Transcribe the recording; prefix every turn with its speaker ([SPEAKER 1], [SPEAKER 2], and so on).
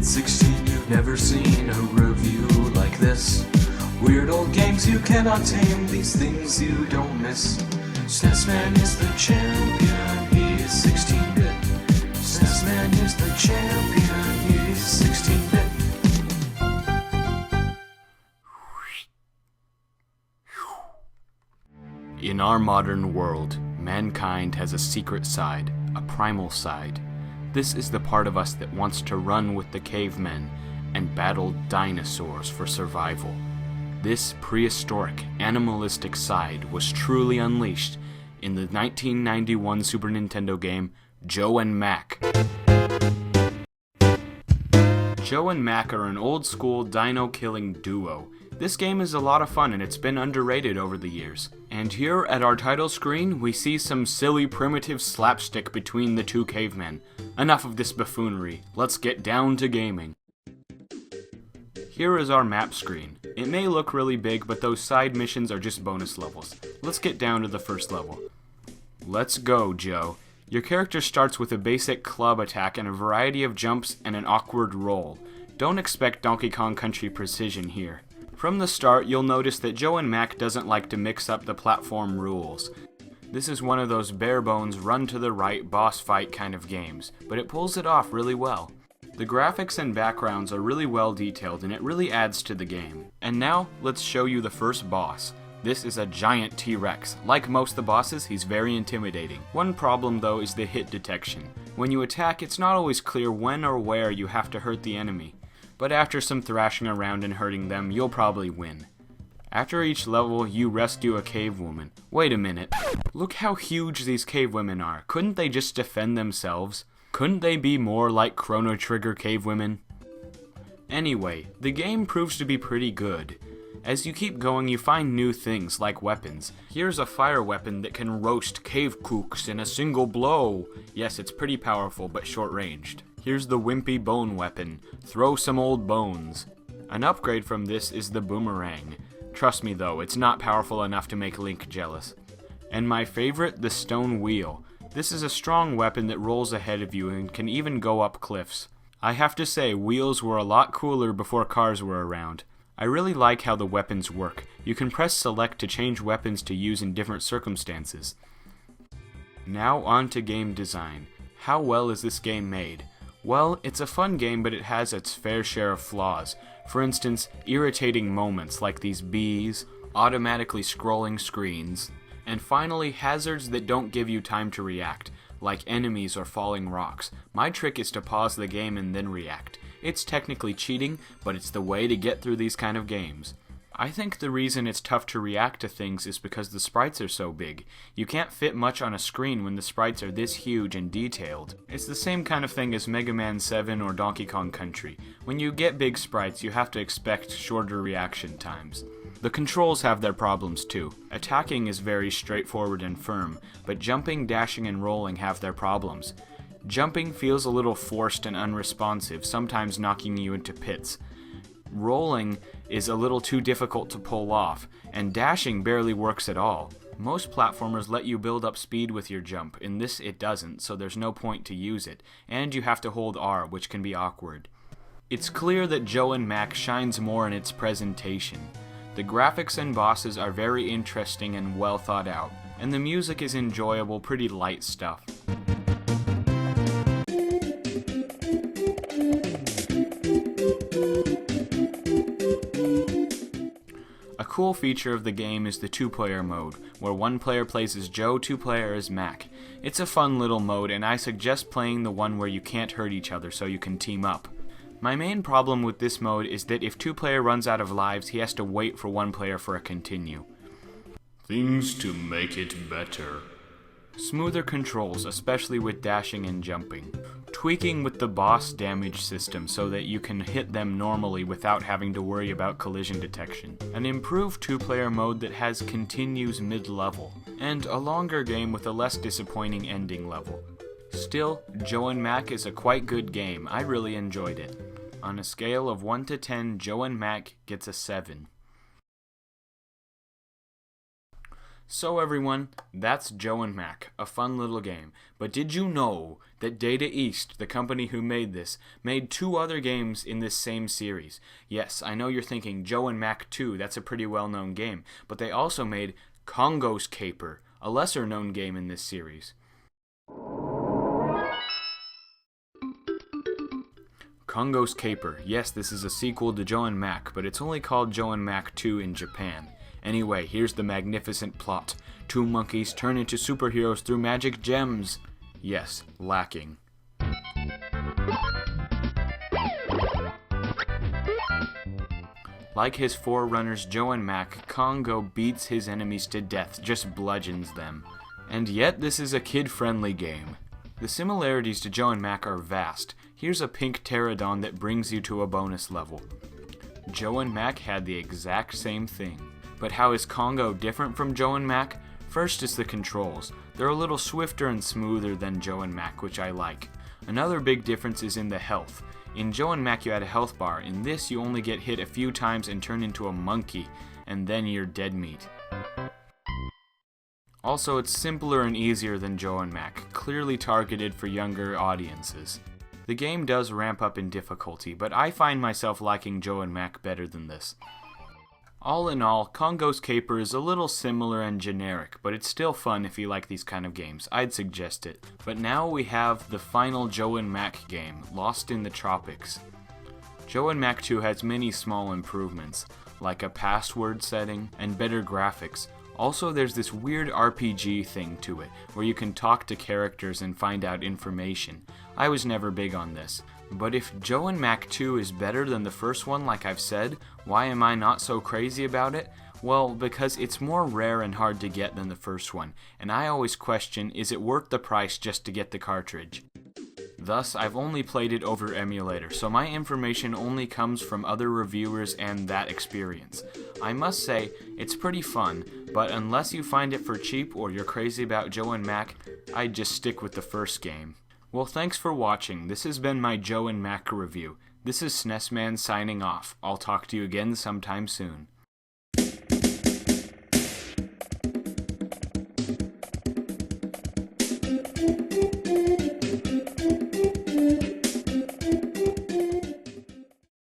[SPEAKER 1] At 16 you've never seen a review like this. Weird old games you cannot tame, these things you don't miss. SNES Man is the champion, he is 16-bit. SNES Man is the champion, he is 16-bit.
[SPEAKER 2] In our modern world, mankind has a secret side, a primal side. This is the part of us that wants to run with the cavemen and battle dinosaurs for survival. This prehistoric, animalistic side was truly unleashed in the 1991 Super Nintendo game, Joe and Mac. Joe and Mac are an old-school dino-killing duo. This game is a lot of fun and it's been underrated over the years. And here at our title screen, we see some silly primitive slapstick between the two cavemen. Enough of this buffoonery, let's get down to gaming. Here is our map screen. It may look really big, but those side missions are just bonus levels. Let's get down to the first level. Let's go, Joe. Your character starts with a basic club attack and a variety of jumps and an awkward roll. Don't expect Donkey Kong Country precision here. From the start, you'll notice that Joe and Mac doesn't like to mix up the platform rules. This is one of those bare-bones, run-to-the-right boss fight kind of games, but it pulls it off really well. The graphics and backgrounds are really well detailed and it really adds to the game. And now, let's show you the first boss. This is a giant T-Rex. Like most of the bosses, he's very intimidating. One problem though is the hit detection. When you attack, it's not always clear when or where you have to hurt the enemy. But after some thrashing around and hurting them, you'll probably win. After each level, you rescue a cave woman. Wait a minute. Look how huge these cave women are. Couldn't they just defend themselves? Couldn't they be more like Chrono Trigger cave women? Anyway, the game proves to be pretty good. As you keep going, you find new things like weapons. Here's a fire weapon that can roast cave kooks in a single blow. Yes, it's pretty powerful, but short-ranged. Here's the wimpy bone weapon. Throw some old bones. An upgrade from this is the boomerang. Trust me though, it's not powerful enough to make Link jealous. And my favorite, the stone wheel. This is a strong weapon that rolls ahead of you and can even go up cliffs. I have to say, wheels were a lot cooler before cars were around. I really like how the weapons work. You can press select to change weapons to use in different circumstances. Now on to game design. How well is this game made? Well, it's a fun game, but it has its fair share of flaws. For instance, irritating moments like these bees, automatically scrolling screens, and finally hazards that don't give you time to react, like enemies or falling rocks. My trick is to pause the game and then react. It's technically cheating, but it's the way to get through these kind of games. I think the reason it's tough to react to things is because the sprites are so big. You can't fit much on a screen when the sprites are this huge and detailed. It's the same kind of thing as Mega Man 7 or Donkey Kong Country. When you get big sprites, you have to expect shorter reaction times. The controls have their problems too. Attacking is very straightforward and firm, but jumping, dashing, and rolling have their problems. Jumping feels a little forced and unresponsive, sometimes knocking you into pits. Rolling is a little too difficult to pull off, and dashing barely works at all. Most platformers let you build up speed with your jump. In this it doesn't, so there's no point to use it, and you have to hold R, which can be awkward. It's clear that Joe and Mac shines more in its presentation. The graphics and bosses are very interesting and well thought out, and the music is enjoyable, pretty light stuff. A cool feature of the game is the two-player mode, where one player plays as Joe, two players as Mac. It's a fun little mode, and I suggest playing the one where you can't hurt each other so you can team up. My main problem with this mode is that if two-player runs out of lives, he has to wait for one player for a continue.
[SPEAKER 3] Things to make it better.
[SPEAKER 2] Smoother controls, especially with dashing and jumping. Tweaking with the boss damage system so that you can hit them normally without having to worry about collision detection. An improved two-player mode that has continues mid-level. And a longer game with a less disappointing ending level. Still, Joe and Mac is a quite good game. I really enjoyed it. On a scale of 1 to 10, Joe and Mac gets a 7. So everyone, that's Joe and Mac, a fun little game. But did you know that Data East, the company who made this, made 2 other games in this same series? Yes, I know you're thinking Joe and Mac 2, that's a pretty well-known game, but they also made Congos Caper, a lesser-known game in this series. Congos Caper. Yes, this is a sequel to Joe and Mac, but it's only called Joe and Mac 2 in Japan. Anyway, here's the magnificent plot. 2 monkeys turn into superheroes through magic gems. Yes, lacking. Like his forerunners Joe and Mac, Congo beats his enemies to death, just bludgeons them. And yet this is a kid-friendly game. The similarities to Joe and Mac are vast. Here's a pink pterodon that brings you to a bonus level. Joe and Mac had the exact same thing. But how is Congo different from Joe and Mac? First is the controls. They're a little swifter and smoother than Joe and Mac, which I like. Another big difference is in the health. In Joe and Mac you had a health bar. In this you only get hit a few times and turn into a monkey, and then you're dead meat. Also, it's simpler and easier than Joe and Mac, clearly targeted for younger audiences. The game does ramp up in difficulty, but I find myself liking Joe and Mac better than this. All in all, Congos Caper is a little similar and generic, but it's still fun if you like these kind of games. I'd suggest it. But now we have the final Joe and Mac game, Lost in the Tropics. Joe and Mac 2 has many small improvements, like a password setting and better graphics. Also, there's this weird RPG thing to it, where you can talk to characters and find out information. I was never big on this. But if Joe and Mac 2 is better than the first one, like I've said, why am I not so crazy about it? Well, because it's more rare and hard to get than the first one, and I always question, is it worth the price just to get the cartridge? Thus, I've only played it over emulator, so my information only comes from other reviewers and that experience. I must say, it's pretty fun, but unless you find it for cheap or you're crazy about Joe and Mac, I'd just stick with the first game. Well, thanks for watching. This has been my Joe and Mac review. This is SNES Man signing off. I'll talk to you again sometime soon.